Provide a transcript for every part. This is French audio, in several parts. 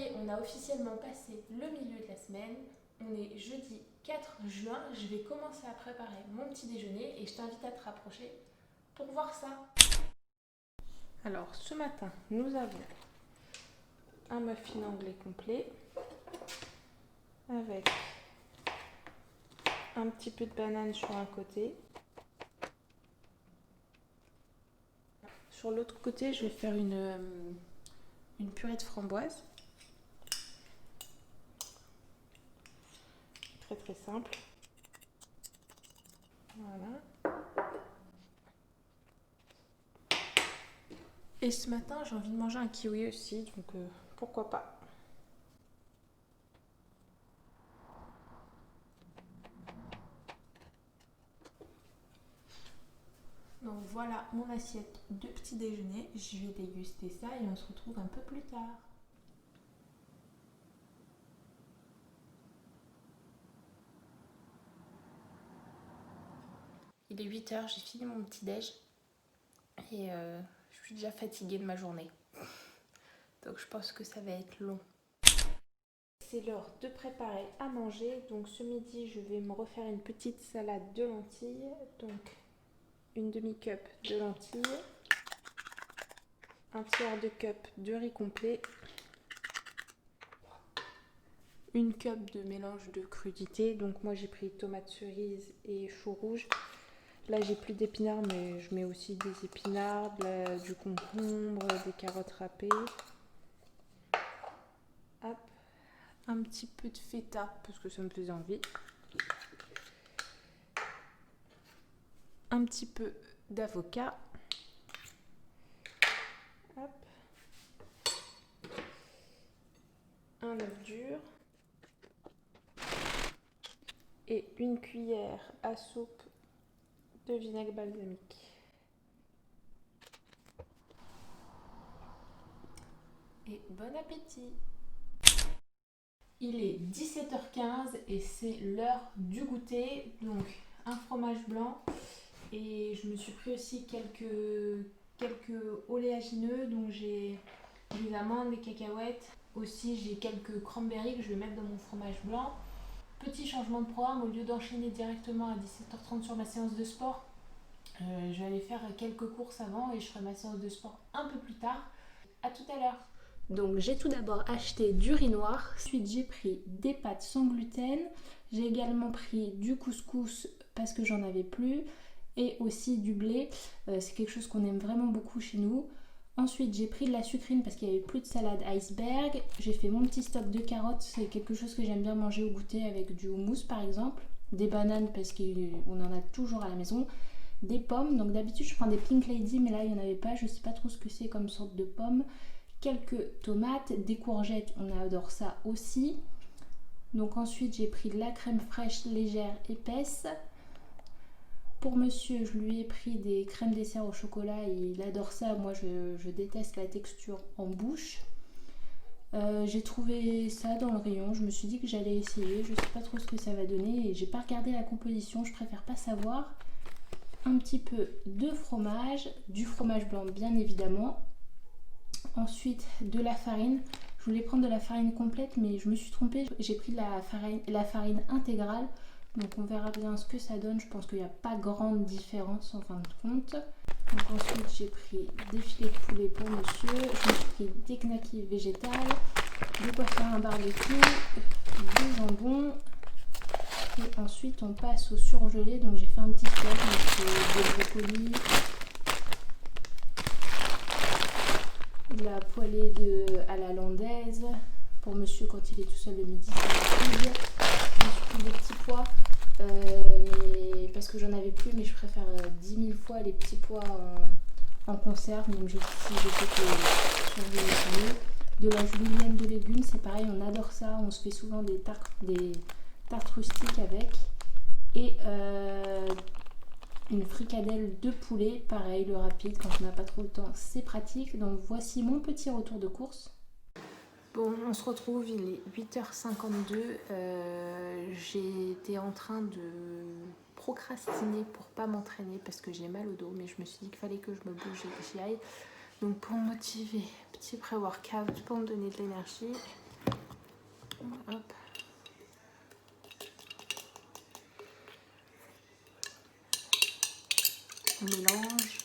y est, on a officiellement passé le milieu de la semaine. On est jeudi 4 juin. Je vais commencer à préparer mon petit déjeuner et je t'invite à te rapprocher pour voir ça. Alors, ce matin, nous avons un muffin anglais complet avec un petit peu de banane sur un côté. Sur l'autre côté, je vais faire une purée de framboise. Très très simple. Voilà. Et ce matin, j'ai envie de manger un kiwi aussi, donc pourquoi pas. Donc voilà mon assiette de petit déjeuner. Je vais déguster ça et on se retrouve un peu plus tard. Il est 8h, j'ai fini mon petit déj et je suis déjà fatiguée de ma journée. Donc je pense que ça va être long. C'est l'heure de préparer à manger. Donc ce midi, je vais me refaire une petite salade de lentilles. Donc une demi-cup de lentilles, un tiers de cup de riz complet, une cup de mélange de crudités. Donc moi j'ai pris tomates cerises et choux rouges. Là j'ai plus d'épinards mais je mets aussi des épinards, du concombre, des carottes râpées. Hop. Un petit peu de feta parce que ça me faisait envie. Un petit peu d'avocat. Hop. Un œuf dur. Et une cuillère à soupe de vinaigre balsamique. Et bon appétit! Il est 17h15 et c'est l'heure du goûter. Donc un fromage blanc et je me suis pris aussi quelques oléagineux. Donc j'ai des amandes, des cacahuètes. Aussi j'ai quelques cranberries que je vais mettre dans mon fromage blanc. Petit changement de programme, au lieu d'enchaîner directement à 17h30 sur ma séance de sport, je vais aller faire quelques courses avant et je ferai ma séance de sport un peu plus tard. A tout à l'heure. Donc j'ai tout d'abord acheté du riz noir, ensuite j'ai pris des pâtes sans gluten, j'ai également pris du couscous parce que j'en avais plus et aussi du blé, c'est quelque chose qu'on aime vraiment beaucoup chez nous. Ensuite j'ai pris de la sucrine parce qu'il n'y avait plus de salade iceberg, j'ai fait mon petit stock de carottes, c'est quelque chose que j'aime bien manger au goûter avec du houmous par exemple, des bananes parce qu'on en a toujours à la maison, des pommes, donc d'habitude je prends des Pink Lady mais là il n'y en avait pas, je sais pas trop ce que c'est comme sorte de pommes. Quelques tomates, des courgettes, on adore ça aussi. Donc ensuite j'ai pris de la crème fraîche légère épaisse. Pour monsieur, je lui ai pris des crèmes dessert au chocolat, il adore ça, moi je déteste la texture en bouche. J'ai trouvé ça dans le rayon, je me suis dit que j'allais essayer, je sais pas trop ce que ça va donner et j'ai pas regardé la composition, je préfère pas savoir. Un petit peu de fromage, du fromage blanc bien évidemment. Ensuite de la farine, je voulais prendre de la farine complète mais je me suis trompée, j'ai pris de la farine intégrale, donc on verra bien ce que ça donne, je pense qu'il n'y a pas grande différence en fin de compte. Donc ensuite j'ai pris des filets de poulet pour monsieur, je me suis pris des knackis végétales, de quoi faire un barbecue, du jambon et ensuite on passe au surgelé, donc j'ai fait un petit steak, des brocolis, de la poêlée à la landaise pour monsieur quand il est tout seul le midi, c'est rapide. Je me suis pris des petits pois mais parce que j'en avais plus, mais je préfère 10 000 fois les petits pois en conserve, même si je sais que surgelés c'est mieux. De la julienne de légumes, c'est pareil, on adore ça, on se fait souvent des tartes rustiques avec. Et une fricadelle de poulet, pareil, le rapide, quand on n'a pas trop le temps, c'est pratique. Donc voici mon petit retour de course. Bon, on se retrouve, il est 8h52. J'ai été en train de procrastiner pour pas m'entraîner parce que j'ai mal au dos, mais je me suis dit qu'il fallait que je me bouge et que j'y aille. Donc pour me motiver, petit pré-workout pour me donner de l'énergie. Hop. On mélange.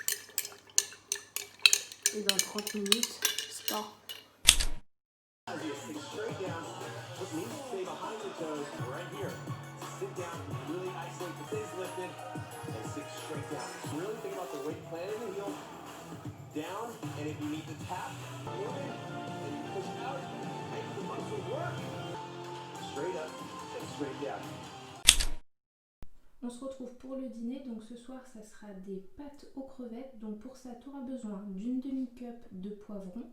Et dans 30 minutes, sport. On se retrouve pour le dîner, donc ce soir ça sera des pâtes aux crevettes. Donc pour ça tu auras besoin d'une demi-cup de poivron,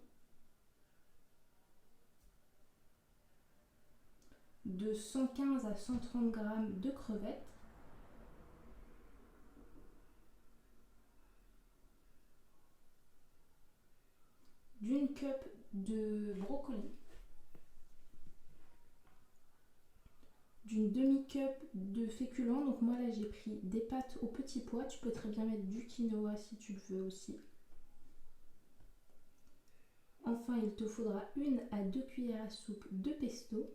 de 115 à 130 g de crevettes, d'une cup de brocoli, d'une demi-cup de féculents. Donc moi là j'ai pris des pâtes au petit pois, tu peux très bien mettre du quinoa si tu le veux aussi. Enfin il te faudra 1 à 2 cuillères à soupe de pesto.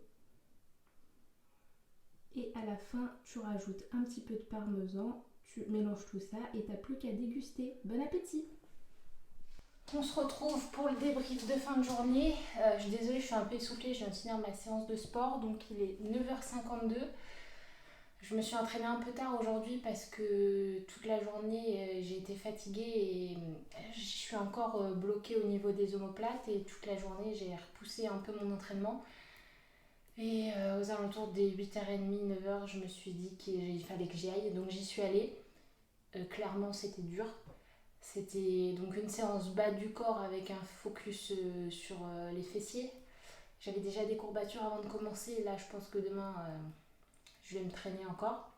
Et à la fin tu rajoutes un petit peu de parmesan, tu mélanges tout ça et t'as plus qu'à déguster. Bon appétit! On se retrouve pour le débrief de fin de journée. Je suis désolée, je suis un peu essoufflée, je viens de finir ma séance de sport, donc il est 9h52. Je me suis entraînée un peu tard aujourd'hui parce que toute la journée j'ai été fatiguée et je suis encore bloquée au niveau des omoplates et toute la journée j'ai repoussé un peu mon entraînement. Et aux alentours des 8h30, 9h, je me suis dit qu'il fallait que j'y aille, donc j'y suis allée. Clairement c'était dur. C'était donc une séance bas du corps avec un focus sur les fessiers. J'avais déjà des courbatures avant de commencer. Là, je pense que demain, je vais me traîner encore.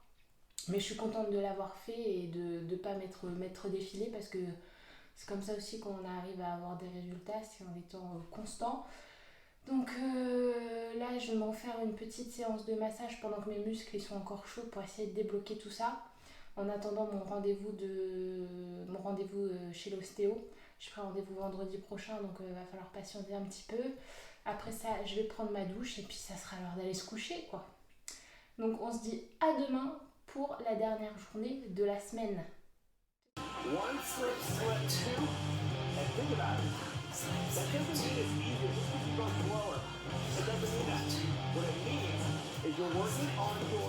Mais je suis contente de l'avoir fait et de ne pas m'être défilée parce que c'est comme ça aussi qu'on arrive à avoir des résultats, c'est en étant constant. Donc là, je vais m'en faire une petite séance de massage pendant que mes muscles ils sont encore chauds pour essayer de débloquer tout ça. En attendant mon rendez-vous chez l'ostéo. Je ferai rendez-vous vendredi prochain, donc il va falloir patienter un petit peu. Après ça, je vais prendre ma douche et puis ça sera l'heure d'aller se coucher, quoi. Donc on se dit à demain pour la dernière journée de la semaine. One slip, two, and think about it. That doesn't mean it's easier just because you're going slower. It doesn't mean that. What it means is you're working on your